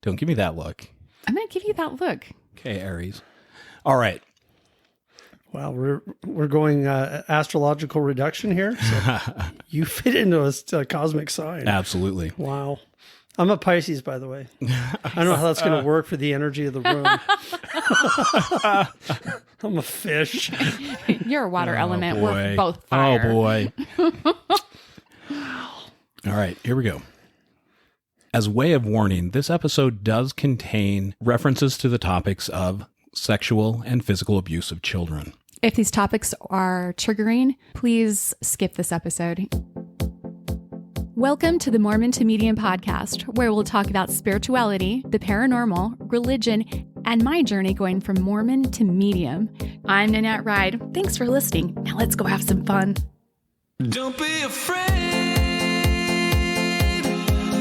Don't give me that look. I'm going to give you that look. Okay, Aries. All right. Wow, we're going astrological reduction here. So you fit into a cosmic sign. Absolutely. Wow. I'm a Pisces, by the way. I don't know how that's going to work for the energy of the room. I'm a fish. You're a water element. Boy. We're both fire. Oh, boy. All right, here we go. As way of warning, this episode does contain references to the topics of sexual and physical abuse of children. If these topics are triggering, please skip this episode. Welcome to the Mormon to Medium podcast, where we'll talk about spirituality, the paranormal, religion, and my journey going from Mormon to medium. I'm Nannette Ride. Thanks for listening. Now let's go have some fun. Don't be afraid.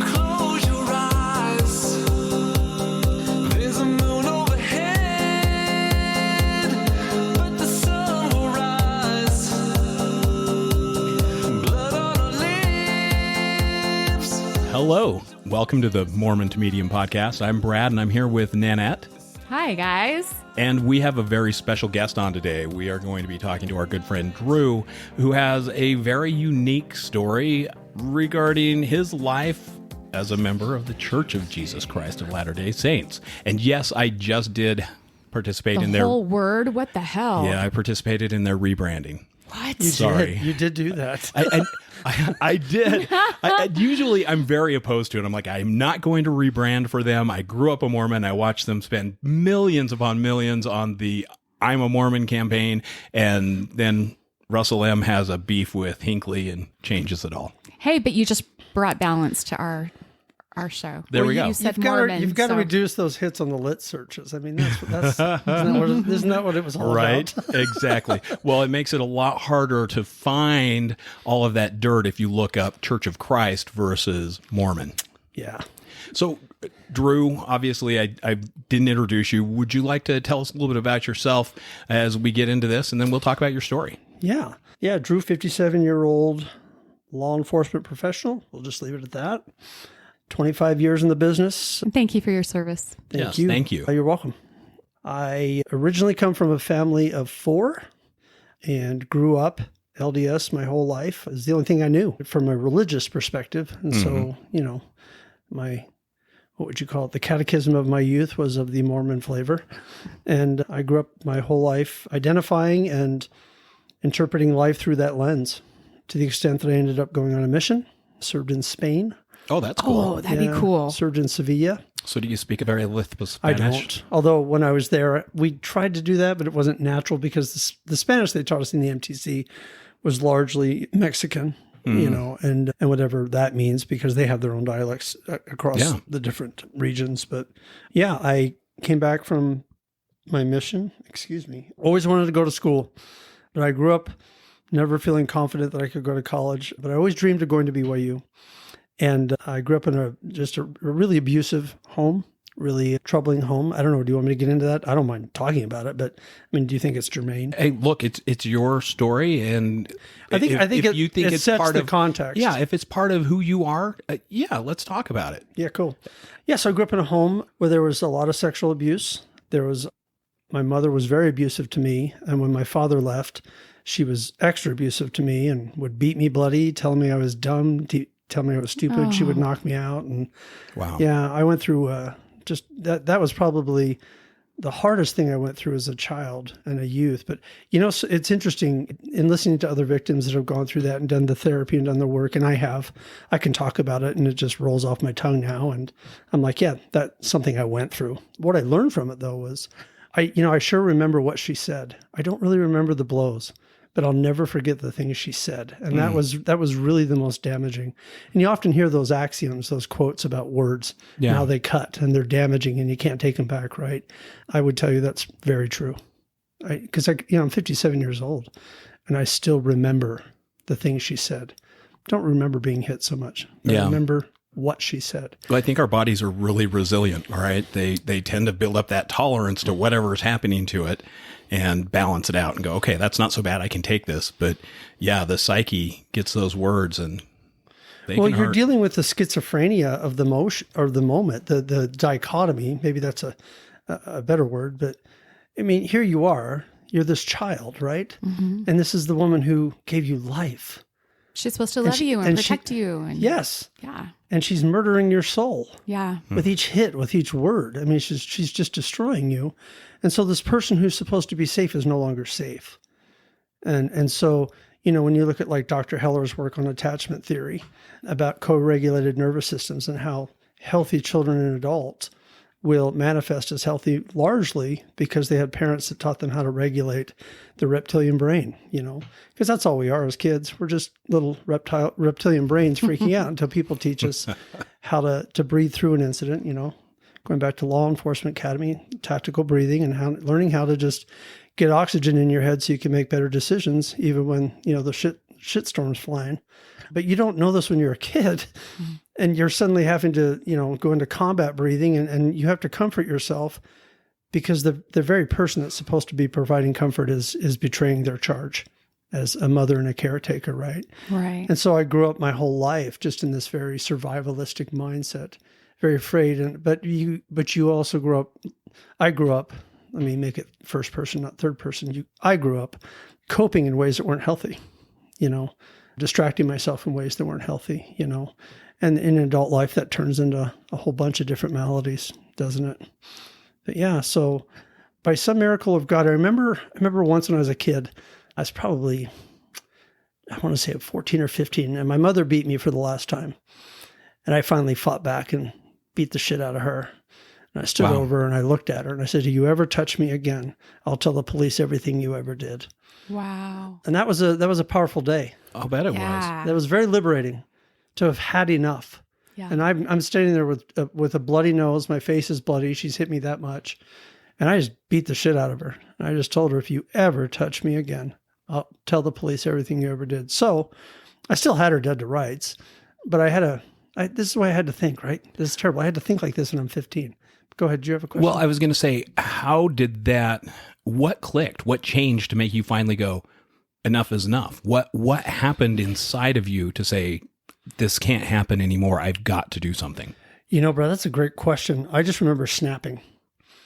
Close your eyes. There's a moon overhead, but the sun will rise. Blood on our lips. Hello. Welcome to the Mormon to Medium podcast. I'm Brad, and I'm here with Nannette. Hi, guys. And we have a very special guest on today. We are going to be talking to our good friend Drew, who has a very unique story regarding his life as a member of the Church of Jesus Christ of Latter-day Saints. And yes, I just did participate in The their... whole word? What the hell? Yeah, I participated in their rebranding. What? Sorry. You did do that. I did. Usually I'm very opposed to it. I'm like, I'm not going to rebrand for them. I grew up a Mormon. I watched them spend millions upon millions on the I'm a Mormon campaign. And then Russell M. has a beef with Hinckley and changes it all. Hey, but you just brought balance to our show. There we go. You said You've got Mormon, you've got to so- reduce those hits on the lit searches. I mean, that's isn't that what it was all Right, about? exactly. Well, it makes it a lot harder to find all of that dirt if you look up Church of Christ versus Mormon. Yeah. So, Drew, obviously, I didn't introduce you. Would you like to tell us a little bit about yourself as we get into this, and then we'll talk about your story? Yeah. Drew, 57-year-old law enforcement professional. We'll just leave it at that. 25 years in the business. Thank you for your service. Yes, thank you. You're welcome. I originally come from a family of 4 and grew up LDS my whole life. It was the only thing I knew from a religious perspective. And so, what would you call it? The catechism of my youth was of the Mormon flavor. And I grew up my whole life identifying and interpreting life through that lens, to the extent that I ended up going on a mission, served in Spain. Oh, that's cool. Oh, that'd be cool. Served in Sevilla. So do you speak a very little Spanish? I don't. Although when I was there, we tried to do that, but it wasn't natural because the Spanish they taught us in the MTC was largely Mexican, and whatever that means, because they have their own dialects across the different regions. But yeah, I came back from my mission. Always wanted to go to school, but I grew up never feeling confident that I could go to college, but I always dreamed of going to BYU. And I grew up in a really abusive home, really troubling home. I don't know. Do you want me to get into that? I don't mind talking about it, but I mean, do you think it's germane? Hey, look, it's your story, and I think if you think it's sets part the of context. Yeah, if it's part of who you are, let's talk about it. Yeah, cool. Yeah, so I grew up in a home where there was a lot of sexual abuse. My mother was very abusive to me, and when my father left, she was extra abusive to me and would beat me bloody, tell me I was dumb, tell me I was stupid. Oh. She would knock me out. And Wow. yeah, I went through just that was probably the hardest thing I went through as a child and a youth. But, so it's interesting in listening to other victims that have gone through that and done the therapy and done the work. And I can talk about it and it just rolls off my tongue now. And I'm like, yeah, that's something I went through. What I learned from it though was I sure remember what she said. I don't really remember the blows, but I'll never forget the things she said. And that was really the most damaging. And you often hear those axioms, those quotes about words, and how they cut and they're damaging and you can't take them back, right? I would tell you that's very true. Because I'm 57 years old and I still remember the things she said. Don't remember being hit so much. I remember what she said. Well, I think our bodies are really resilient, all right? They tend to build up that tolerance to whatever is happening to it and balance it out and go, okay, that's not so bad. I can take this. But yeah, the psyche gets those words and Well, can you're hurt. dealing with the schizophrenia of the motion or the moment, the dichotomy. Maybe that's a better word, but I mean, here you are. You're this child, right? Mm-hmm. And this is the woman who gave you life. She's supposed to love you and protect you. And Yes. yeah. And she's murdering your soul Yeah. with each hit, with each word. I mean, she's just destroying you. And so this person who's supposed to be safe is no longer safe. And so, you know, when you look at like Dr. Heller's work on attachment theory about co-regulated nervous systems and how healthy children and adults will manifest as healthy largely because they had parents that taught them how to regulate the reptilian brain, you know, because that's all we are as kids. We're just little reptilian brains freaking out until people teach us how to breathe through an incident, you know, going back to Law Enforcement Academy, tactical breathing and learning how to just get oxygen in your head so you can make better decisions, even when, you know, the shitstorm's flying. But you don't know this when you're a kid and you're suddenly having to, you know, go into combat breathing and you have to comfort yourself because the very person that's supposed to be providing comfort is betraying their charge as a mother and a caretaker, right? Right. And so I grew up my whole life just in this very survivalistic mindset, very afraid. But you also grew up, I grew up, let me make it first person, not third person. I grew up coping in ways that weren't healthy, you know, distracting myself in ways that weren't healthy, you know, and in adult life that turns into a whole bunch of different maladies, doesn't it? But yeah, so by some miracle of God, I remember once when I was a kid, I was probably, I want to say 14 or 15, and my mother beat me for the last time. And I finally fought back and beat the shit out of her. And I stood over her and I looked at her and I said, "Do you ever touch me again, I'll tell the police everything you ever did." Wow. And that was a powerful day. I'll bet it was. That was very liberating to have had enough. Yeah. And I'm standing there with a bloody nose. My face is bloody. She's hit me that much. And I just beat the shit out of her. And I just told her, "If you ever touch me again, I'll tell the police everything you ever did." So I still had her dead to rights, but this is why I had to think, right? This is terrible. I had to think like this when I'm 15. Go ahead. Do you have a question? Well, I was going to say, what clicked? What changed to make you finally go, enough is enough? What happened inside of you to say, this can't happen anymore? I've got to do something. You know, bro, that's a great question. I just remember snapping.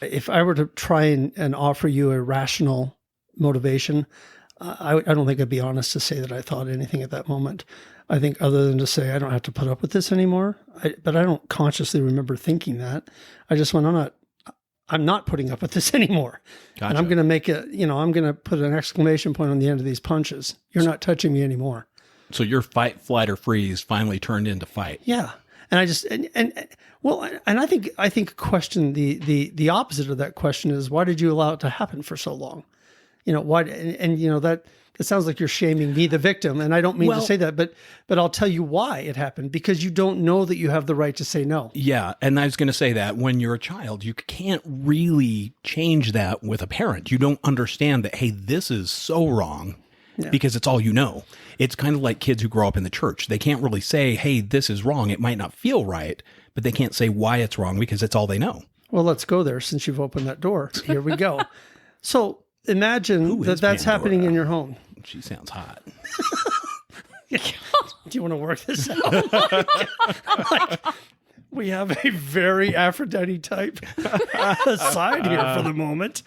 If I were to try and offer you a rational motivation, I don't think I'd be honest to say that I thought anything at that moment. I think other than to say, I don't have to put up with this anymore. But I don't consciously remember thinking that. I just went, I'm not putting up with this anymore. Gotcha. And I'm going to make it, you know, I'm going to put an exclamation point on the end of these punches. You're not touching me anymore. So your fight, flight, or freeze finally turned into fight. Yeah. And I just, and I think a question, the opposite of that question is, why did you allow it to happen for so long? You know, why, and you know, that sounds like you're shaming me, the victim. And I don't mean to say that, but I'll tell you why it happened, because you don't know that you have the right to say no. Yeah. And I was going to say that when you're a child, you can't really change that with a parent. You don't understand that, hey, this is so wrong. Yeah. Because it's all you know. It's kind of like kids who grow up in the church. They can't really say, hey, this is wrong. It might not feel right, but they can't say why it's wrong because it's all they know. Well, let's go there since you've opened that door. Here we go. So imagine that's Pandora happening in your home. She sounds hot. Do you want to work this out? We have a very Aphrodite type aside here for the moment.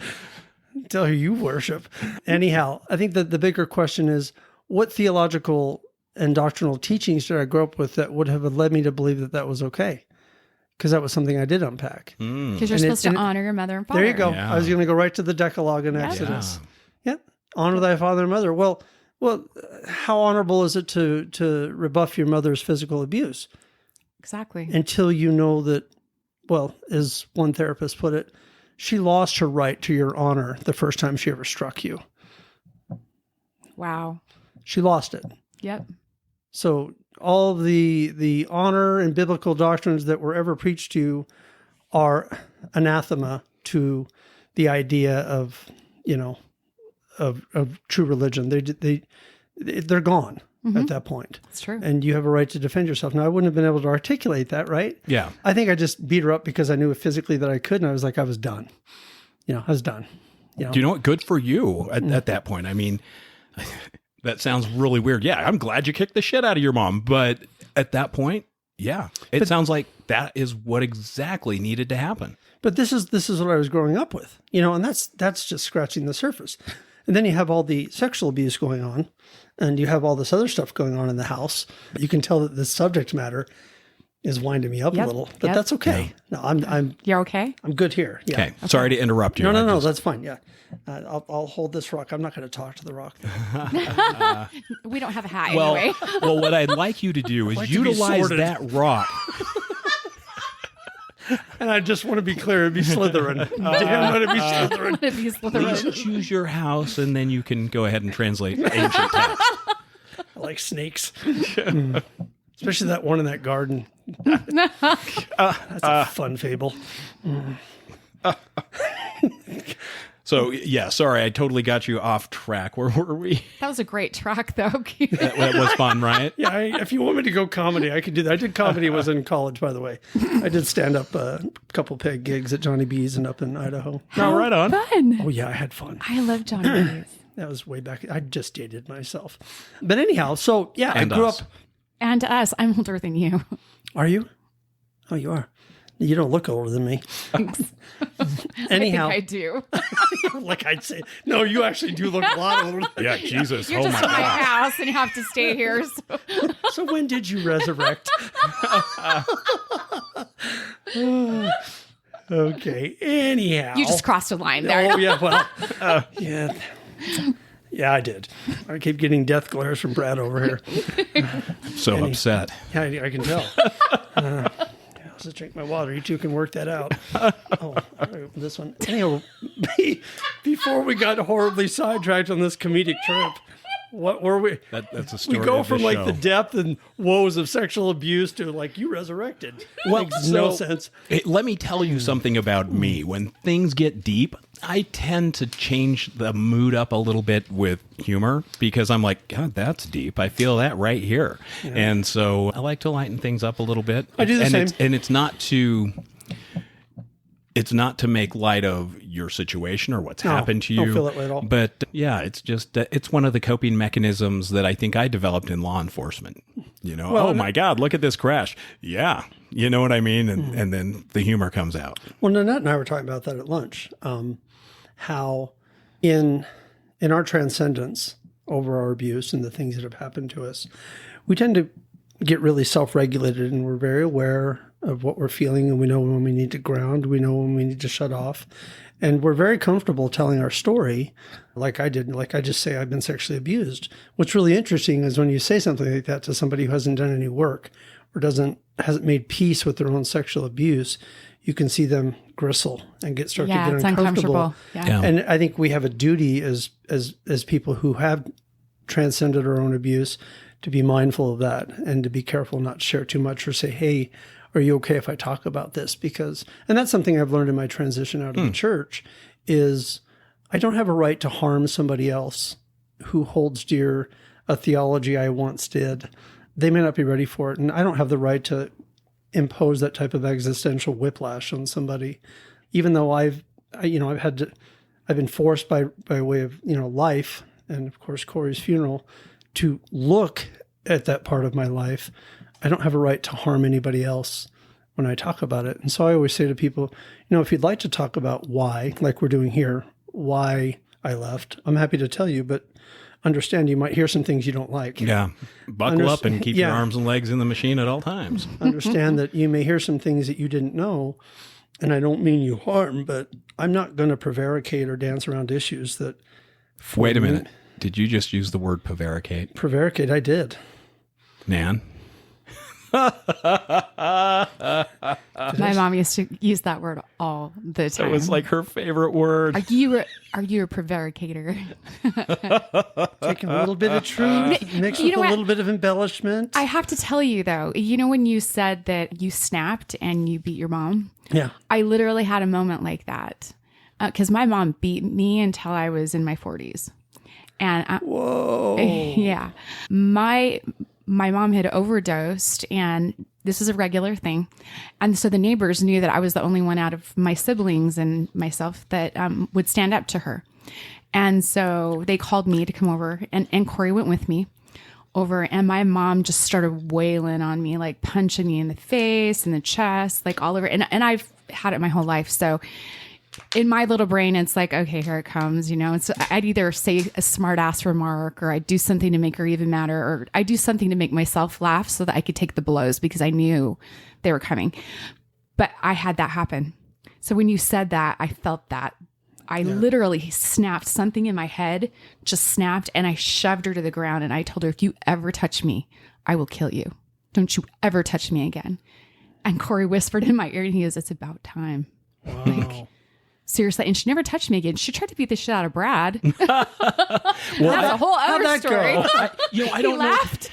Tell who you worship. Anyhow, I think that the bigger question is, what theological and doctrinal teachings did I grow up with that would have led me to believe that that was okay? Because that was something I did unpack. Because you're supposed to honor your mother and father. There you go. Yeah. I was going to go right to the Decalogue in Exodus. Yeah. Honor thy father and mother. Well, how honorable is it to rebuff your mother's physical abuse? Exactly. Until you know that, well, as one therapist put it, she lost her right to your honor the first time she ever struck you. Wow. She lost it. Yep. So all the honor and biblical doctrines that were ever preached to you are anathema to the idea of, you know, of true religion. They're gone at that point. That's true. And you have a right to defend yourself. Now, I wouldn't have been able to articulate that, right? Yeah. I think I just beat her up because I knew physically that I could, and I was like, I was done. You know, I was done. You know? Do you know what? Good for you at that point. I mean, that sounds really weird. Yeah, I'm glad you kicked the shit out of your mom, but At that point, yeah, it sounds like that is what exactly needed to happen. But this is what I was growing up with, and that's just scratching the surface. And then you have all the sexual abuse going on, and you have all this other stuff going on in the house. You can tell that the subject matter is winding me up a little, but that's okay. No, I'm You're okay? I'm good here. Yeah. Okay. Sorry to interrupt you. No, that's fine. Yeah. I'll hold this rock. I'm not going to talk to the rock. We don't have a hat Well, anyway. well, what I'd like you to do is like to be utilize sorted. that rock. And I just want to be clear, it'd be Slytherin. Damn, it'd be Slytherin. It'd be Slytherin. Please choose your house, and then you can go ahead and translate ancient text. I like snakes. Especially that one in that garden. That's a fun fable. So, yeah, sorry, I totally got you off track. Where were we? That was a great track, though. That was fun, right? Yeah, if you want me to go comedy, I could do that. I did comedy was in college, by the way. I did stand up a couple peg gigs at Johnny B's and up in Idaho. No, right on. Fun. Oh, yeah, I had fun. I love Johnny B's. That was way back. I just dated myself. But anyhow, so yeah, And I grew us. up. And us. I'm older than you. Are you? Oh, you are. You don't look older than me. Anyhow, I think I do. like I'd say, no, you actually do look a lot older. Yeah, Jesus. You're Oh, just my in my God. house and you have to stay here. So. So when did you resurrect? Okay. Anyhow, You just crossed a line there. Oh yeah. Well, yeah. Yeah, I did. I keep getting death glares from Brad over here. So upset. Yeah, I can tell. I'll just drink my water. You two can work that out. Oh, this one. Anyhow, before we got horribly sidetracked on this comedic trip, what were we? That's a story We go of from this like show. the depth and woes of sexual abuse to like you resurrected. Well, Makes no so- sense. Hey, let me tell you something about me. When things get deep, I tend to change the mood up a little bit with humor because I'm like, God, that's deep. I feel that right here. And so I like to lighten things up a little bit. I do the same. It's not to make light of your situation or what's happened to you. don't feel that way at all. But yeah, it's just, it's one of the coping mechanisms that I think I developed in law enforcement. Well, oh my God, look at this crash. Yeah. You know what I mean? And then the humor comes out. Well, Nannette and I were talking about that at lunch. How in our transcendence over our abuse and the things that have happened to us, we tend to get really self-regulated and we're very aware of what we're feeling and we know when we need to ground, we know when we need to shut off. And we're very comfortable telling our story like I did. Like I just say, I've been sexually abused. What's really interesting is when you say something like that to somebody who hasn't done any work or hasn't made peace with their own sexual abuse, you can see them gristle and start to Yeah, get it's uncomfortable. uncomfortable. Yeah. Yeah. And I think we have a duty as people who have transcended our own abuse to be mindful of that and to be careful not to share too much or say, hey, are you okay if I talk about this? And that's something I've learned in my transition out of the church is I don't have a right to harm somebody else who holds dear a theology I once did. They may not be ready for it. And I don't have the right to impose that type of existential whiplash on somebody, even though I've been forced by way of, life and of course, Corey's funeral to look at that part of my life. I don't have a right to harm anybody else when I talk about it. And so I always say to people, if you'd like to talk about why, like we're doing here, why I left, I'm happy to tell you, but understand you might hear some things you don't like. Yeah. Buckle up and keep your Yeah. arms and legs in the machine at all times. Understand that you may hear some things that you didn't know. And I don't mean you harm, but I'm not going to prevaricate or dance around issues that. Wait a minute. Did you just use the word prevaricate? Prevaricate, I did. Nan? My mom used to use that word all the time. That was like her favorite word. Are you a prevaricator? Taking a little bit of truth, mixed You with know a what? little bit of embellishment. I have to tell you though, when you said that you snapped and you beat your mom, Yeah. I literally had a moment like that because my mom beat me until I was in my 40s. And Whoa. yeah, my mom had overdosed and this was a regular thing. And so the neighbors knew that I was the only one out of my siblings and myself that would stand up to her. And so they called me to come over and Corey went with me over, and my mom just started wailing on me, like punching me in the face and the chest, like all over. And I've had it my whole life. So in my little brain, it's like, okay, here it comes. You know, it's, I'd either say a smart ass remark, or I'd do something to make her even madder, or I'd do something to make myself laugh so that I could take the blows because I knew they were coming. But I had that happen. So when you said that, I felt that. I literally snapped something in my head, just snapped, and I shoved her to the ground. And I told her, if you ever touch me, I will kill you. Don't you ever touch me again. And Corey whispered in my ear, and he goes, it's about time. Wow. Like, seriously. And she never touched me again. She tried to beat the shit out of Brad. Well, That's a whole other that story. go? I He don't know. laughed.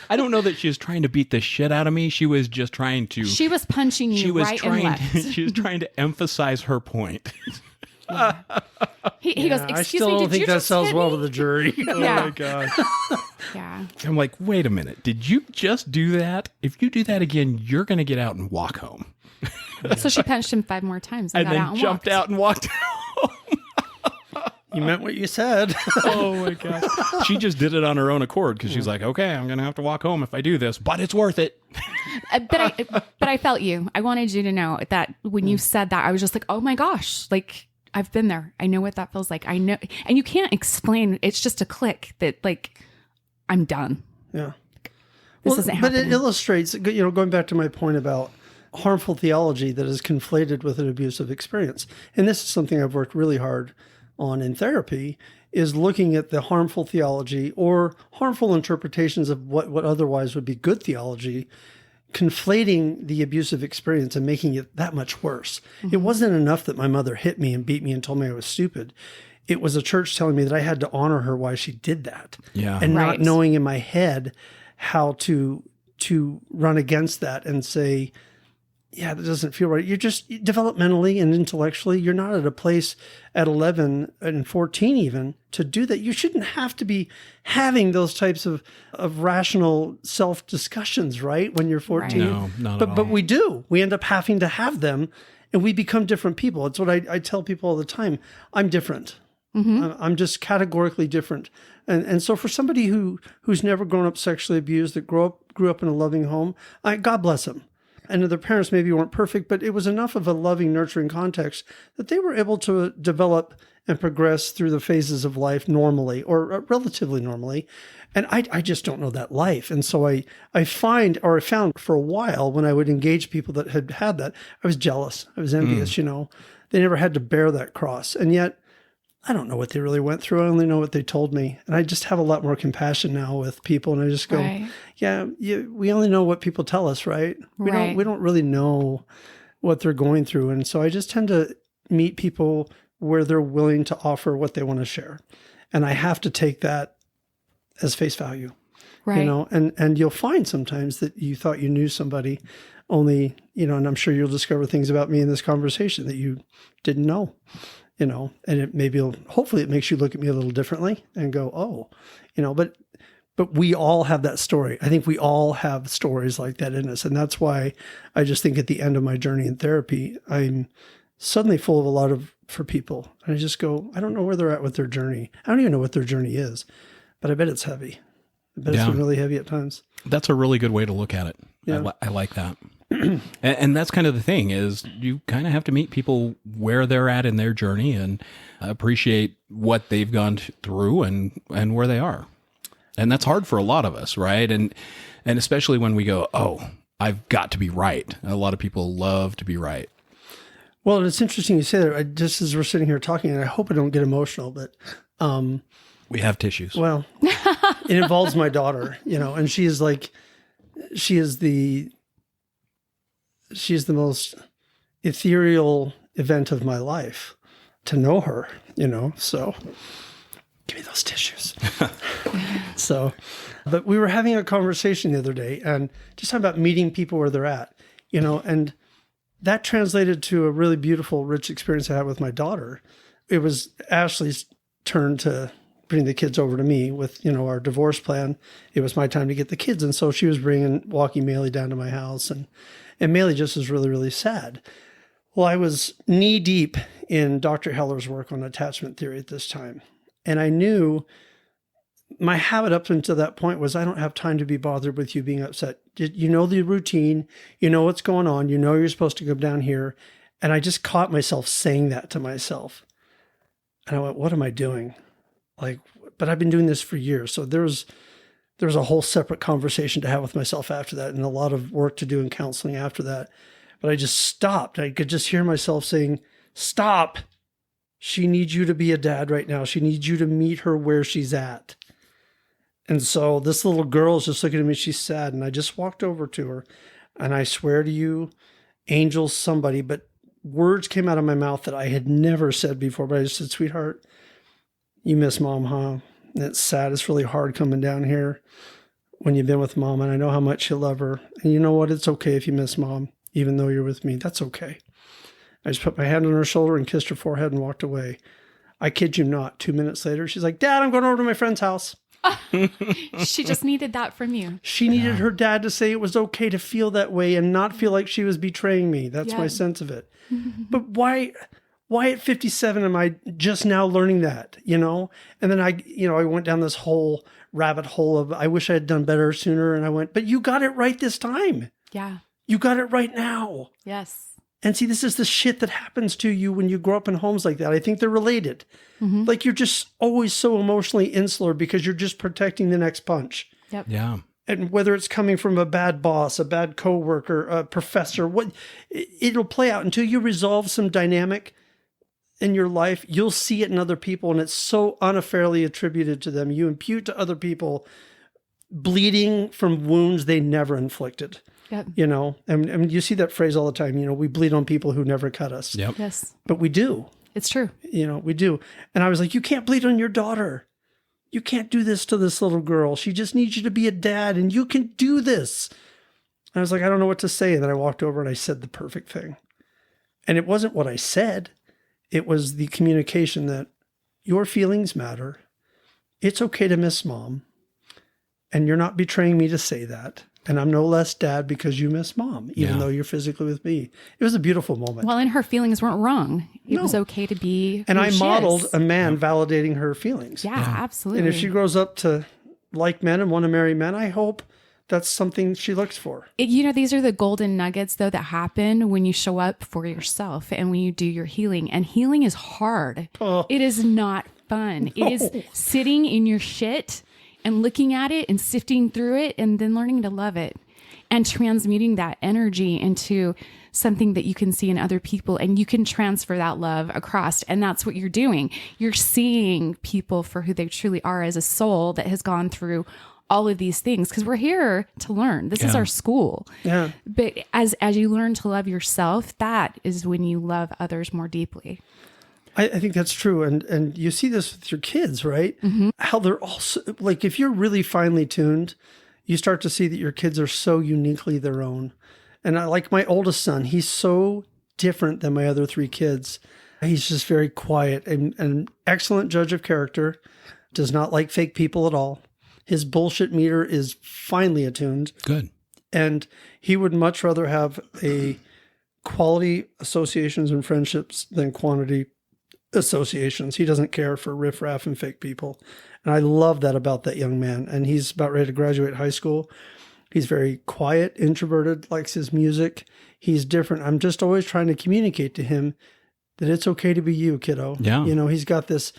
I don't know that she was trying to beat the shit out of me. She was just trying to. She was punching you She was right and trying. left. She was trying to emphasize her point. He goes, I excuse still me, don't did think you that just sells hit well me? to the jury. Yeah. God! Yeah. I'm like, wait a minute. Did you just do that? If you do that again, you're going to get out and walk home. So she punched him 5 more times and, And got then out and jumped walked. out and walked. You meant what you said. Oh my gosh! She just did it on her own accord because she's like, okay, I'm going to have to walk home if I do this, but it's worth it. But I felt you. I wanted you to know that when you said that, I was just like, oh my gosh, like I've been there. I know what that feels like. I know. And you can't explain. It's just a click that like, I'm done. Yeah. This isn't but happening. it illustrates, going back to my point about harmful theology that is conflated with an abusive experience. And this is something I've worked really hard on in therapy, is looking at the harmful theology or harmful interpretations of what otherwise would be good theology, conflating the abusive experience and making it that much worse. It wasn't enough that my mother hit me and beat me and told me I was stupid. It was a church telling me that I had to honor her while she did that. Yeah. And Right. not knowing in my head how to run against that and say, yeah, that doesn't feel right. You're just developmentally and intellectually, you're not at a place at 11 and 14 even to do that. You shouldn't have to be having those types of rational self-discussions, right? When you're 14. No, not at all. But we do. We end up having to have them, and we become different people. It's what I tell people all the time. I'm different. I'm just categorically different. And so for somebody who's never grown up sexually abused, that grew up in a loving home, God bless them. And their parents maybe weren't perfect, but it was enough of a loving, nurturing context that they were able to develop and progress through the phases of life normally, or relatively normally. And I just don't know that life. And so I found for a while when I would engage people that had that, I was jealous. I was envious, They never had to bear that cross. And yet, I don't know what they really went through. I only know what they told me. And I just have a lot more compassion now with people. And I just go, Right. yeah, we only know what people tell us, right? We Right. don't really know what they're going through. And so I just tend to meet people where they're willing to offer what they want to share. And I have to take that as face value, Right. and you'll find sometimes that you thought you knew somebody only, and I'm sure you'll discover things about me in this conversation that you didn't know. And hopefully it makes you look at me a little differently and go, oh, but we all have that story. I think we all have stories like that in us. And that's why I just think at the end of my journey in therapy, I'm suddenly full of a lot for people. And I just go, I don't know where they're at with their journey. I don't even know what their journey is, but I bet it's heavy. I bet it's been really heavy at times. That's a really good way to look at it. Yeah. I like that. And that's kind of the thing, is you kind of have to meet people where they're at in their journey and appreciate what they've gone through and where they are. And that's hard for a lot of us, right? And especially when we go, oh, I've got to be right. A lot of people love to be right. Well, it's interesting you say that. Just as we're sitting here talking, and I hope I don't get emotional, but We have tissues. well, it involves my daughter, and she is the most ethereal event of my life to know her, so give me those tissues. But we were having a conversation the other day and just talking about meeting people where they're at, and that translated to a really beautiful, rich experience I had with my daughter. It was Ashley's turn to bring the kids over to me with, our divorce plan. It was my time to get the kids. And so she was walking Maylee down to my house, and Maylee just was really, really sad. Well, I was knee deep in Dr. Heller's work on attachment theory at this time. And I knew my habit up until that point was I don't have time to be bothered with you being upset. You know the routine, you know what's going on, you know you're supposed to go down here. And I just caught myself saying that to myself. And I went, what am I doing? Like, but I've been doing this for years. So there was a whole separate conversation to have with myself after that, and a lot of work to do in counseling after that. But I just stopped. I could just hear myself saying, stop. She needs you to be a dad right now. She needs you to meet her where she's at. And so this little girl is just looking at me. She's sad. And I just walked over to her, and I swear to you, Angel's somebody, but words came out of my mouth that I had never said before. But I just said, sweetheart, you miss mom, huh? And it's sad. It's really hard coming down here when you've been with mom. And I know how much you love her. And you know what? It's okay if you miss mom, even though you're with me. That's okay. I just put my hand on her shoulder and kissed her forehead and walked away. I kid you not. 2 minutes later, she's like, Dad, I'm going over to my friend's house. She just needed that from you. She needed her dad to say it was okay to feel that way and not feel like she was betraying me. That's my sense of it. But why at 57 am I just now learning that, you know? And then I went down this whole rabbit hole of, I wish I had done better sooner. And I went, but you got it right this time. Yeah. You got it right now. Yes. And see, this is the shit that happens to you when you grow up in homes like that. I think they're related. Like you're just always so emotionally insular because you're just protecting the next punch. Yep. Yeah. And whether it's coming from a bad boss, a bad coworker, a professor, it'll play out until you resolve some dynamic in your life. You'll see it in other people, and it's so unfairly attributed to them. You impute to other people bleeding from wounds they never inflicted. Yep. You know, and you see that phrase all the time, you know, we bleed on people who never cut us. Yep. Yes. But we do. It's true. You know, we do. And I was like, you can't bleed on your daughter. You can't do this to this little girl. She just needs you to be a dad, and you can do this. And I was like, I don't know what to say. And then I walked over and I said the perfect thing. And it wasn't what I said. It was the communication that your feelings matter. It's okay to miss mom. And you're not betraying me to say that. And I'm no less dad because you miss mom, even though you're physically with me. It was a beautiful moment. Well, and her feelings weren't wrong. It was okay to be. And who I she modeled is. a man validating her feelings. Yeah, absolutely. And if she grows up to like men and want to marry men, I hope that's something she looks for. These are the golden nuggets, though, that happen when you show up for yourself and when you do your healing. And healing is hard. Oh. It is not fun. No. It is sitting in your shit and looking at it and sifting through it and then learning to love it and transmuting that energy into something that you can see in other people, and you can transfer that love across. And that's what you're doing. You're seeing people for who they truly are as a soul that has gone through all of these things, because we're here to learn. This is our school. Yeah. But as you learn to love yourself, that is when you love others more deeply. I think that's true. And you see this with your kids, right? How they're also, like, if you're really finely tuned, you start to see that your kids are so uniquely their own. And I like my oldest son, he's so different than my other three kids. He's just very quiet and an excellent judge of character, does not like fake people at all. His bullshit meter is finely attuned. Good. And he would much rather have a quality associations and friendships than quantity associations. He doesn't care for riffraff and fake people. And I love that about that young man. And he's about ready to graduate high school. He's very quiet, introverted, likes his music. He's different. I'm just always trying to communicate to him that it's okay to be you, kiddo. Yeah. You know, he's got this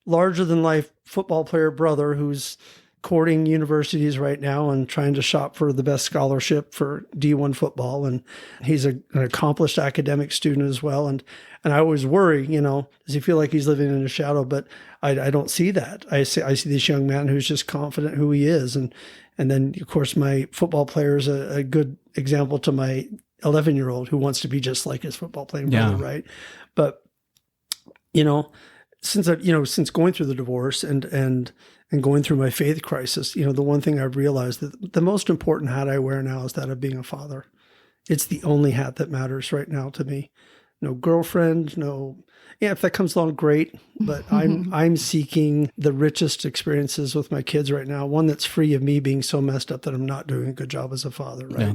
larger than life football player brother who's courting universities right now and trying to shop for the best scholarship for D1 football. And he's an accomplished academic student as well. And I always worry, you know, does he feel like he's living in a shadow? But I don't see that. I see this young man who's just confident who he is. And then, of course, my football player is a good example to my 11-year-old who wants to be just like his football playing brother, right? But, you know, since going through the divorce and going through my faith crisis, you know, the one thing I've realized that the most important hat I wear now is that of being a father. It's the only hat that matters right now to me. No girlfriend, if that comes along, great. But I'm seeking the richest experiences with my kids right now. One that's free of me being so messed up that I'm not doing a good job as a father, right? Yeah,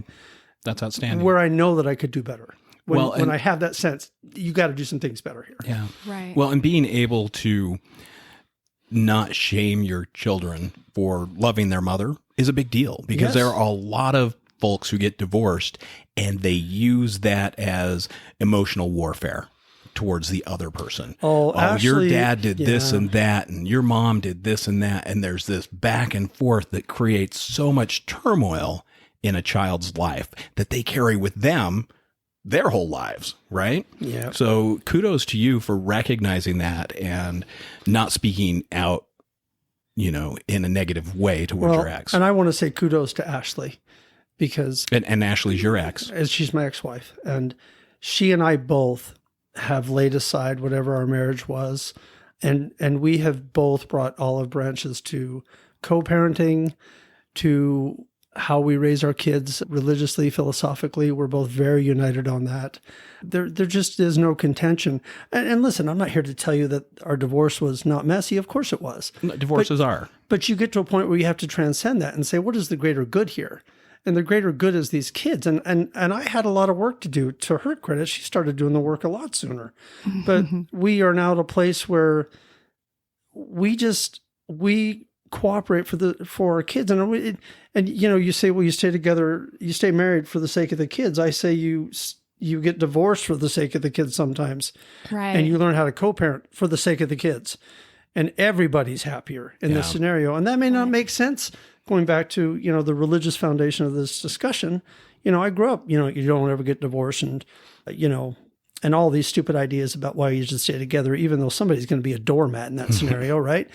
that's outstanding. Where I know that I could do better. When and I have that sense, you got to do some things better here. Yeah. Right. Well, and being able to not shame your children for loving their mother is a big deal, because Yes. there are a lot of folks who get divorced and they use that as emotional warfare towards the other person. Oh, your actually, dad did this yeah. and that, and your mom did this and that. And there's this back and forth that creates so much turmoil in a child's life that they carry with them their whole lives, right? Yeah. So kudos to you for recognizing that and not speaking out, in a negative way towards your ex. And I want to say kudos to Ashley, because And Ashley's your ex. she's my ex-wife, and she and I both have laid aside whatever our marriage was, and we have both brought olive branches to co-parenting, to how we raise our kids religiously, philosophically. We're both very united on that. There just is no contention. And listen, I'm not here to tell you that our divorce was not messy. Of course it was. Divorces are. But you get to a point where you have to transcend that and say, what is the greater good here? And the greater good is these kids. And I had a lot of work to do. To her credit, she started doing the work a lot sooner. But we are now at a place where we cooperate for our kids. And you say, well, you stay together, you stay married for the sake of the kids. I say you get divorced for the sake of the kids sometimes. Right. And you learn how to co-parent for the sake of the kids. And everybody's happier in this scenario. And that may not make sense going back to, the religious foundation of this discussion. I grew up, you don't ever get divorced, and, and all these stupid ideas about why you should stay together, even though somebody's going to be a doormat in that scenario, right?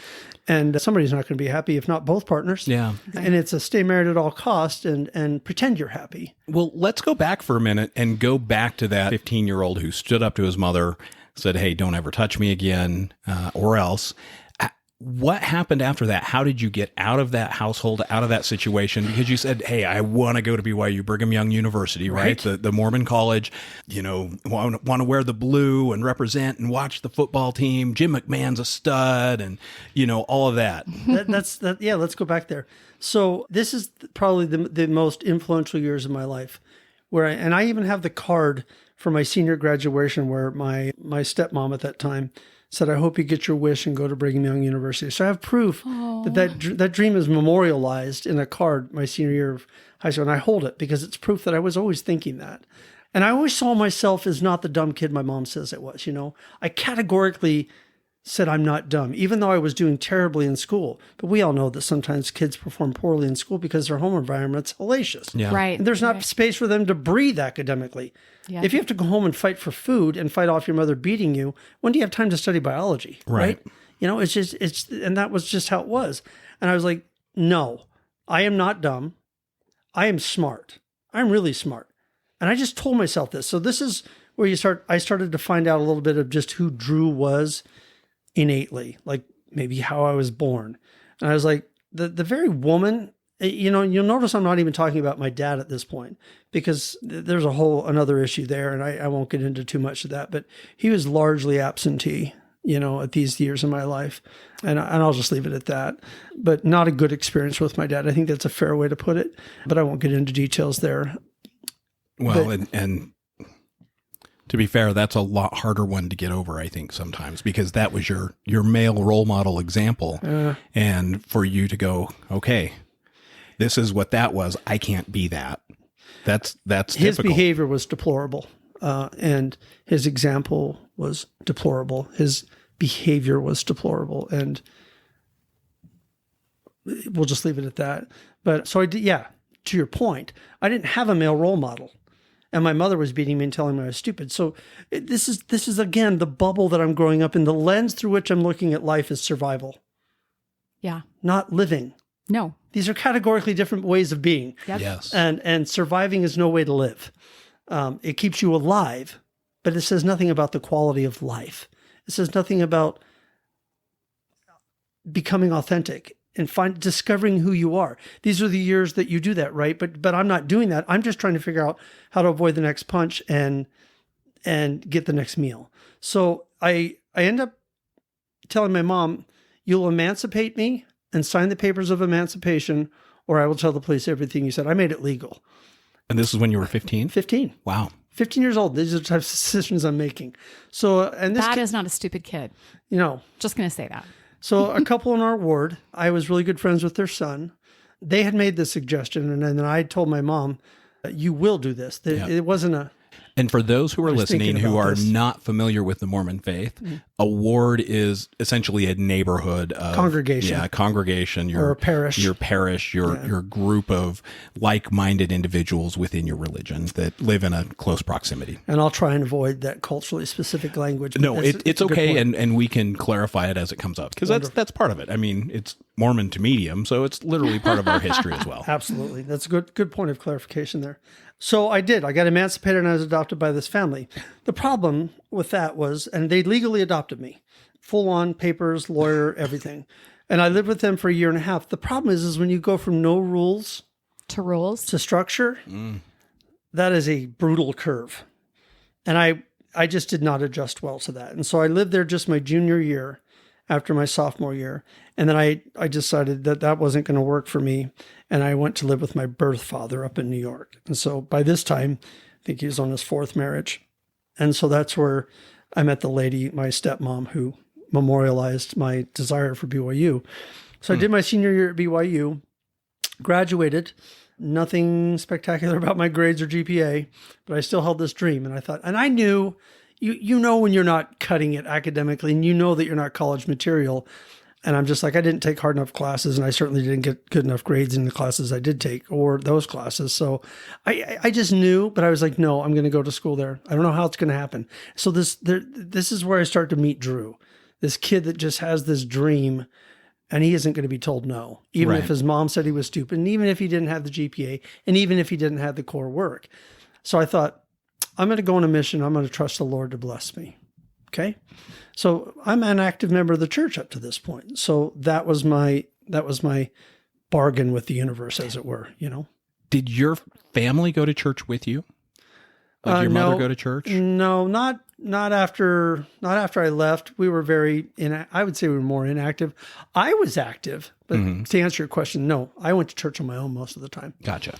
And somebody's not going to be happy, if not both partners. Yeah. And it's a stay married at all costs and pretend you're happy. Well, let's go back for a minute and go back to that 15-year-old who stood up to his mother, said, hey, don't ever touch me again, or else. What happened after that? How did you get out of that household, out of that situation? Because you said, hey, I want to go to BYU, Brigham Young University, right? The Mormon college, want to wear the blue and represent and watch the football team. Jim McMahon's a stud, and, all of that. Yeah, let's go back there. So this is probably the most influential years of my life, where I even have the card for my senior graduation where my stepmom at that time said, I hope you get your wish and go to Brigham Young University. So I have proof that dream is memorialized in a card my senior year of high school. And I hold it because it's proof that I was always thinking that. And I always saw myself as not the dumb kid my mom says I was, I categorically said I'm not dumb, even though I was doing terribly in school. But we all know that sometimes kids perform poorly in school because their home environment's hellacious. Yeah. Right. And there's not space for them to breathe academically. Yeah. If you have to go home and fight for food and fight off your mother beating you, when do you have time to study biology? Right. And that was just how it was. And I was like, no, I am not dumb. I am smart. I'm really smart. And I just told myself this. So this is where I started to find out a little bit of just who Drew was innately, like maybe how I was born. And I was like, the very woman, you'll notice I'm not even talking about my dad at this point, because there's another issue there, and I won't get into too much of that, but he was largely absentee, at these years of my life. And I'll just leave it at that. But not a good experience with my dad. I think that's a fair way to put it, but I won't get into details there. Well, and to be fair, that's a lot harder one to get over, I think, sometimes, because that was your male role model example. And for you to go, okay, this is what that was. I can't be that. That's His typical. behavior was deplorable. And his example was deplorable. His behavior was deplorable. And we'll just leave it at that. But so I did, to your point, I didn't have a male role model. And my mother was beating me and telling me I was stupid. So this is again, the bubble that I'm growing up in. The lens through which I'm looking at life is survival. Yeah. Not living. No. These are categorically different ways of being. Yep. Yes. And surviving is no way to live. It keeps you alive, but it says nothing about the quality of life. It says nothing about becoming authentic and discovering who you are. These are the years that you do that, right? But I'm not doing that. I'm just trying to figure out how to avoid the next punch and get the next meal. So I end up telling my mom, you'll emancipate me and sign the papers of emancipation, or I will tell the police everything you said. I made it legal. And this is when you were 15? 15. Wow. 15 years old. These are the types of decisions I'm making. So, and this That is not a stupid kid. you know, Just going to say that. So a couple in our ward, I was really good friends with their son. They had made the suggestion, and then I told my mom, you will do this. It wasn't a... And for those who are was listening thinking who about are this. not familiar with the Mormon faith, a ward is essentially a neighborhood of Congregation. Yeah, a congregation. Or a parish. Your parish, your group of like-minded individuals within your religion that live in a close proximity. And I'll try and avoid that culturally specific language. No, it's a good okay, point. and we can clarify it as it comes up because that's part of it. I mean, it's Mormon to medium, so it's literally part of our history as well. Absolutely. That's a good point of clarification there. So I did. I got emancipated and I was adopted by this family. The problem with that was, and they legally adopted me, full on papers, lawyer, everything. And I lived with them for a year and a half. The problem is when you go from no rules To rules. to structure, that is a brutal curve. And I just did not adjust well to that. And so I lived there just my junior year after my sophomore year. And then I decided that wasn't going to work for me. And I went to live with my birth father up in New York. And so by this time, I think he was on his fourth marriage. And so that's where I met the lady, my stepmom, who memorialized my desire for BYU. So I did my senior year at BYU, graduated, nothing spectacular about my grades or GPA, but I still held this dream. And I thought, and I knew, you know when you're not cutting it academically and you know that you're not college material. And I'm just like, I didn't take hard enough classes and I certainly didn't get good enough grades in the classes I did take or those classes. So I just knew, but I was like, no, I'm going to go to school there. I don't know how it's going to happen. So this is where I start to meet Drew, this kid that just has this dream and he isn't going to be told no, even if his mom said he was stupid and even if he didn't have the GPA and even if he didn't have the core work. So I thought, I'm going to go on a mission. I'm going to trust the Lord to bless me. Okay. So I'm an active member of the church up to this point. So that was my bargain with the universe, as it were, you know. Did your family go to church with you? Like your mother go to church? No, not after I left. We were I would say we were more inactive. I was active, but to answer your question, no, I went to church on my own most of the time. Gotcha.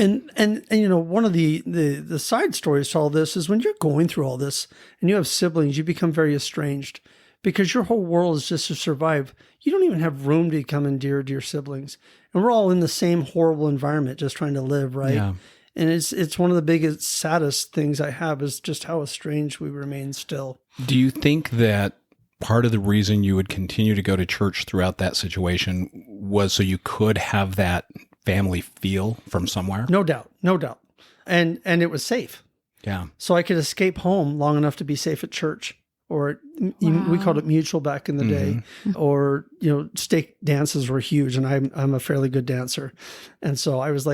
And you know, one of the side stories to all this is when you're going through all this and you have siblings, you become very estranged because your whole world is just to survive. You don't even have room to become endeared to your siblings. And we're all in the same horrible environment, just trying to live, right? Yeah. And it's one of the biggest, saddest things I have is just how estranged we remain still. Do you think that part of the reason you would continue to go to church throughout that situation was so you could have that family feel from somewhere? No doubt. And it was safe. Yeah. So I could escape home long enough to be safe at church, or we called it mutual back in the day, or, you know, stake dances were huge and I'm a fairly good dancer. And so I was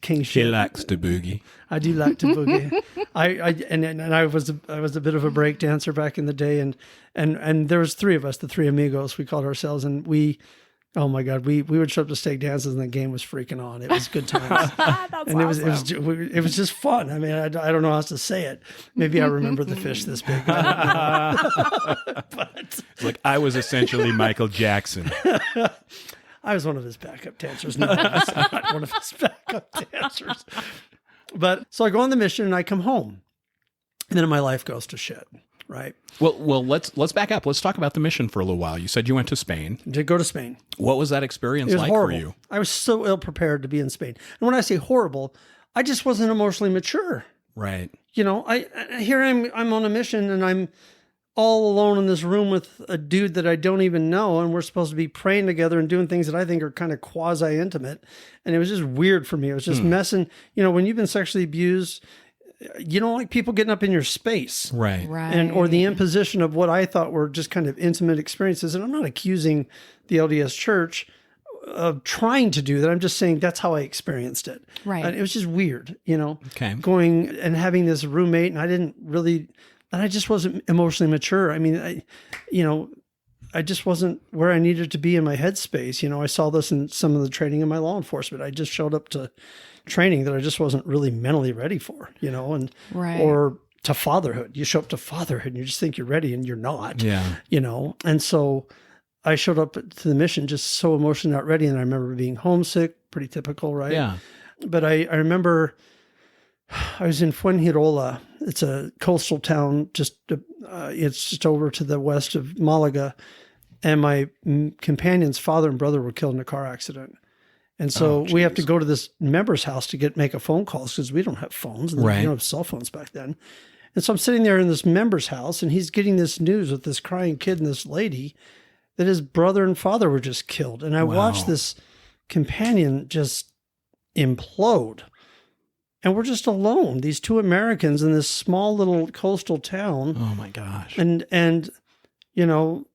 king shit. She likes to boogie. I do like to boogie. I was a bit of a break dancer back in the day. And there was three of us, the three amigos, we called ourselves. And oh my God, we would show up to stake dances and the game was freaking on. It was good times. That's And awesome. it was just fun. I mean, I don't know how else to say it. Maybe I remember the fish this big. I don't know. But Like I was essentially Michael Jackson. I was one of his backup dancers. No, I was not one of his backup dancers. But so I go on the mission and I come home, and then my life goes to shit. Right. Well, let's back up. Let's talk about the mission for a little while. You said you went to Spain. Did go to Spain. What was that experience It was like horrible. for you? I was so ill prepared to be in Spain. And when I say horrible, I just wasn't emotionally mature. Right. You know, I'm on a mission and I'm all alone in this room with a dude that I don't even know. And we're supposed to be praying together and doing things that I think are kind of quasi intimate. And it was just weird for me. It was just messing, you know, when you've been sexually abused, you don't like people getting up in your space. Right. And or the imposition of what I thought were just kind of intimate experiences. And I'm not accusing the LDS Church of trying to do that. I'm just saying that's how I experienced it. Right. And it was just weird, you know, Okay. going and having this roommate, and I just wasn't emotionally mature. I mean, I just wasn't where I needed to be in my headspace. You know, I saw this in some of the training in my law enforcement. I just showed up to training that I just wasn't really mentally ready for, you know, and Right. or to fatherhood. You show up to fatherhood and you just think you're ready and you're not. Yeah. You know, and so I showed up to the mission just so emotionally not ready. And I remember being homesick, pretty typical, right? Yeah. But I remember I was in Fuengirola. It's a coastal town, it's just over to the west of Malaga. and my companion's father and brother were killed in a car accident. And so we have to go to this member's house to make a phone call because we don't have phones and we don't have cell phones back then. And so I'm sitting there in this member's house and he's getting this news with this crying kid and this lady that his brother and father were just killed. And I watched this companion just implode. And we're just alone, these two Americans in this small little coastal town. Oh my gosh. And you know,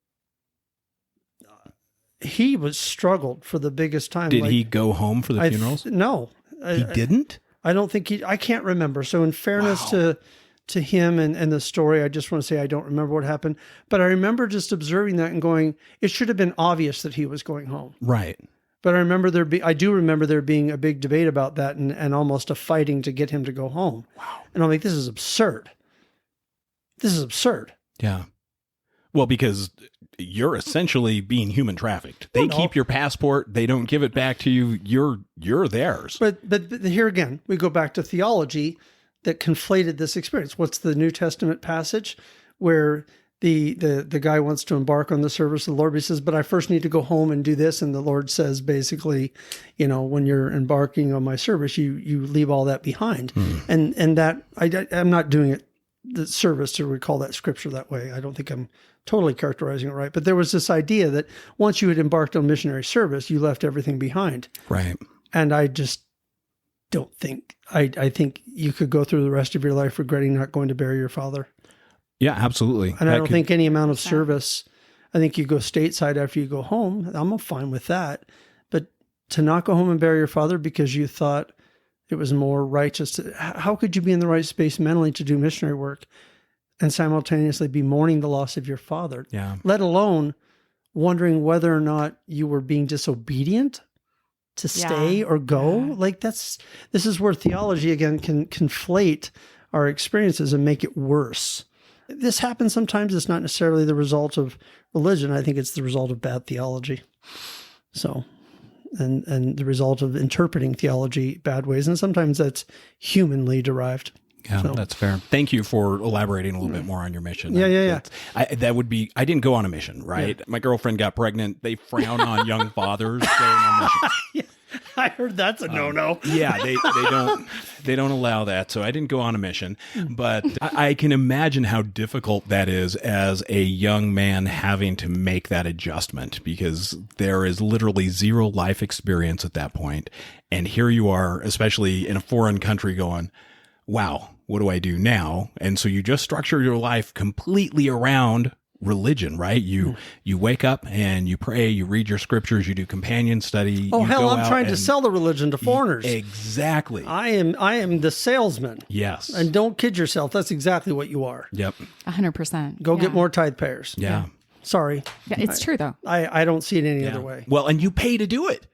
he was struggled for the biggest time. Did he go home for the funerals? No. He didn't? I don't think I can't remember. So in fairness to him and the story, I just want to say I don't remember what happened. But I remember just observing that and going, it should have been obvious that he was going home. Right. But I do remember there being a big debate about that and almost a fighting to get him to go home. Wow. And I'm like, this is absurd. This is absurd. Yeah. Well, because you're essentially being human trafficked. They keep your passport. They don't give it back to you. You're theirs. But here again, we go back to theology that conflated this experience. What's the New Testament passage where the guy wants to embark on the service of the Lord, but he says, but I first need to go home and do this. And the Lord says, basically, you know, when you're embarking on my service, you leave all that behind. And that I'm not doing it, the service to recall that scripture that way. I don't think I'm totally characterizing it right. But there was this idea that once you had embarked on missionary service, you left everything behind. Right. And I just don't think, I think you could go through the rest of your life regretting not going to bury your father. Yeah, absolutely. And I don't think any amount of service, I think you go stateside after you go home, I'm fine with that. But to not go home and bury your father because you thought it was more righteous, how could you be in the right space mentally to do missionary work and simultaneously be mourning the loss of your father? Yeah. Let alone wondering whether or not you were being disobedient to stay or go. Yeah. Like this is where theology again can conflate our experiences and make it worse. This happens sometimes. It's not necessarily the result of religion. I think it's the result of bad theology. So, and the result of interpreting theology bad ways. And sometimes that's humanly derived. Yeah, So- that's fair. Thank you for elaborating a little bit more on your mission. Yeah. I didn't go on a mission, right? My girlfriend got pregnant. They frown on young fathers going on missions. I heard that's a no-no. Yeah, they don't allow that. So I didn't go on a mission, but I can imagine how difficult that is as a young man having to make that adjustment because there is literally zero life experience at that point. And here you are, especially in a foreign country going, wow, what do I do now? And so you just structure your life completely around religion, right? You wake up and you pray, you read your scriptures, you do companion study. Oh, you hell, go I'm out trying to and- sell the religion to foreigners. Exactly. I am the salesman. Yes. And don't kid yourself. That's exactly what you are. Yep. 100%. Go get more tithe payers. Yeah. Sorry. Yeah, it's true though. I don't see it any other way. Well, and you pay to do it.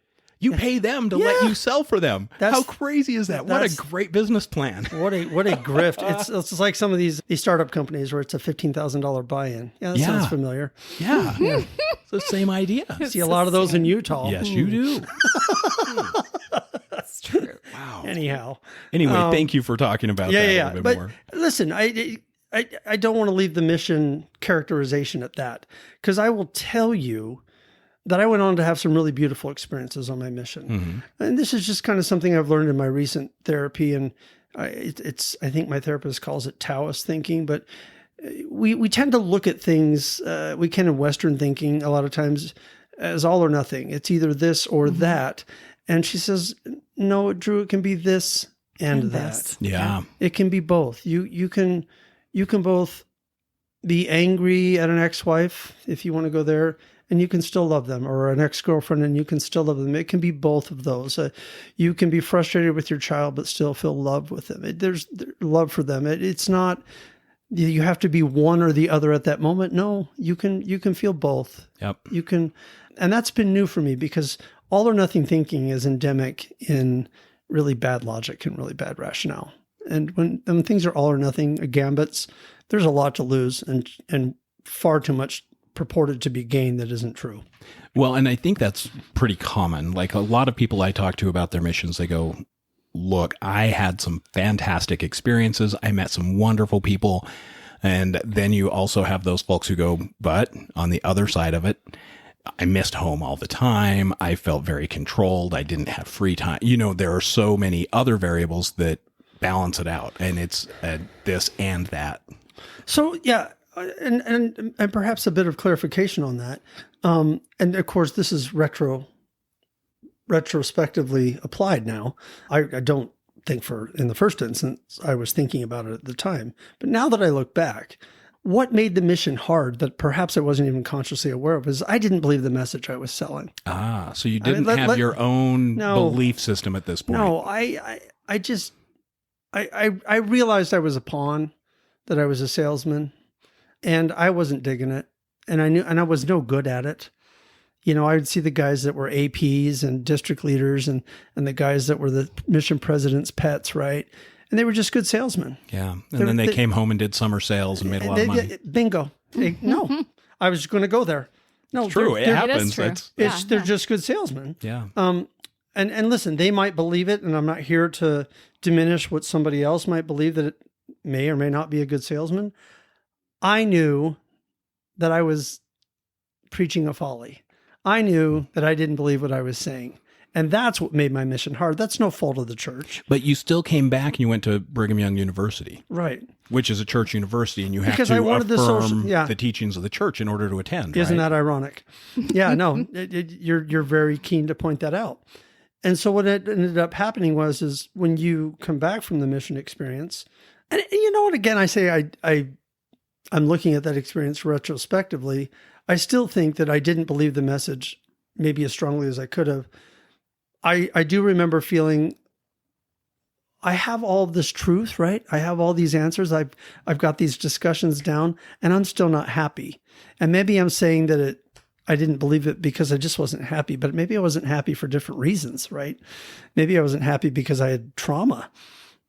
You pay them to let you sell for them. How crazy is that? What a great business plan. What a grift. It's like some of these startup companies where it's a $15,000 buy-in. Yeah, that sounds familiar. Yeah. It's the same idea. See a lot of those in Utah. Yes, you do. That's true. Wow. Anyhow. Anyway, thank you for talking about that a little bit But more. listen, I don't want to leave the mission characterization at that because I will tell you that I went on to have some really beautiful experiences on my mission. And this is just kind of something I've learned in my recent therapy. And I think my therapist calls it Taoist thinking, but we tend to look at things, we can in Western thinking a lot of times as all or nothing. It's either this or that. And she says, no, Drew, it can be this and that. this. Yeah. It can be both. You can both be angry at an ex-wife if you want to go there, and you can still love them, or an ex-girlfriend and you can still love them. It can be both of those. You can be frustrated with your child, but still feel love with them. There's love for them. It's not, you have to be one or the other at that moment. No, you can feel both. Yep. You can, and that's been new for me because all or nothing thinking is endemic in really bad logic and really bad rationale. And when things are all or nothing gambits, there's a lot to lose and far too much purported to be gained that isn't true. Well, and I think that's pretty common. Like a lot of people I talk to about their missions, they go, look, I had some fantastic experiences. I met some wonderful people. And then you also have those folks who go, but on the other side of it, I missed home all the time. I felt very controlled. I didn't have free time. There are so many other variables that balance it out, and it's this and that. So yeah, and perhaps a bit of clarification on that. And of course, this is retrospectively applied now. I don't think in the first instance I was thinking about it at the time, but now that I look back, what made the mission hard that perhaps I wasn't even consciously aware of is I didn't believe the message I was selling. So you didn't have your own belief system at this point. No, I realized I was a pawn, that I was a salesman, and I wasn't digging it. And I was no good at it. I would see the guys that were APs and district leaders and the guys that were the mission president's pets, right? And they were just good salesmen. Yeah. And then they came home and did summer sales and made a lot of money. Bingo. No, I was going to go there. No, it's true. It happens. It is true. They're just good salesmen. Yeah. And listen, they might believe it, and I'm not here to diminish what somebody else might believe, that it may or may not be a good salesman. I knew that I was preaching a folly. I knew that I didn't believe what I was saying. And that's what made my mission hard. That's no fault of the church. But you still came back and you went to Brigham Young University. Right. Which is a church university, and you have Because to I wanted affirm the the teachings of the church in order to attend. Isn't right? that ironic? Yeah, no, you're very keen to point that out. And so what ended up happening is when you come back from the mission experience, and you know what, again, I say I'm looking at that experience retrospectively. I still think that I didn't believe the message maybe as strongly as I could have. I do remember feeling I have all of this truth, right? I have all these answers. I've got these discussions down, and I'm still not happy. And maybe I'm saying that I didn't believe it because I just wasn't happy, but maybe I wasn't happy for different reasons, right? Maybe I wasn't happy because I had trauma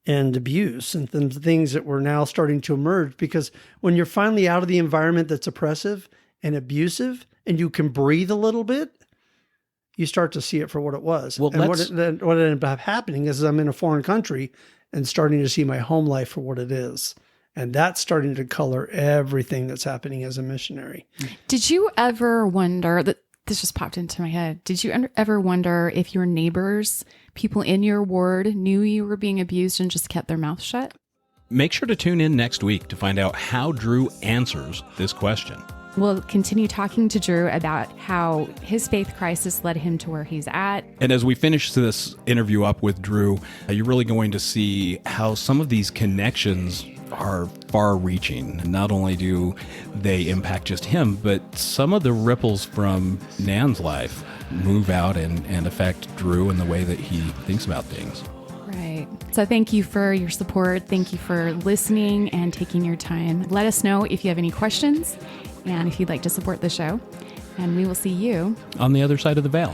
and abuse and things that were now starting to emerge, because when you're finally out of the environment that's oppressive and abusive and you can breathe a little bit, you start to see it for what it was. Well, and what ended up happening is I'm in a foreign country and starting to see my home life for what it is. And that's starting to color everything that's happening as a missionary. Did you ever wonder, this just popped into my head, did you ever wonder if your neighbors, people in your ward, knew you were being abused and just kept their mouth shut? Make sure to tune in next week to find out how Drew answers this question. We'll continue talking to Drew about how his faith crisis led him to where he's at. And as we finish this interview up with Drew, you're really going to see how some of these connections are far-reaching. Not only do they impact just him, but some of the ripples from Nan's life move out and affect Drew and the way that he thinks about things. Right. So thank you for your support. Thank you for listening and taking your time. Let us know if you have any questions and if you'd like to support the show. And we will see you on the other side of the veil.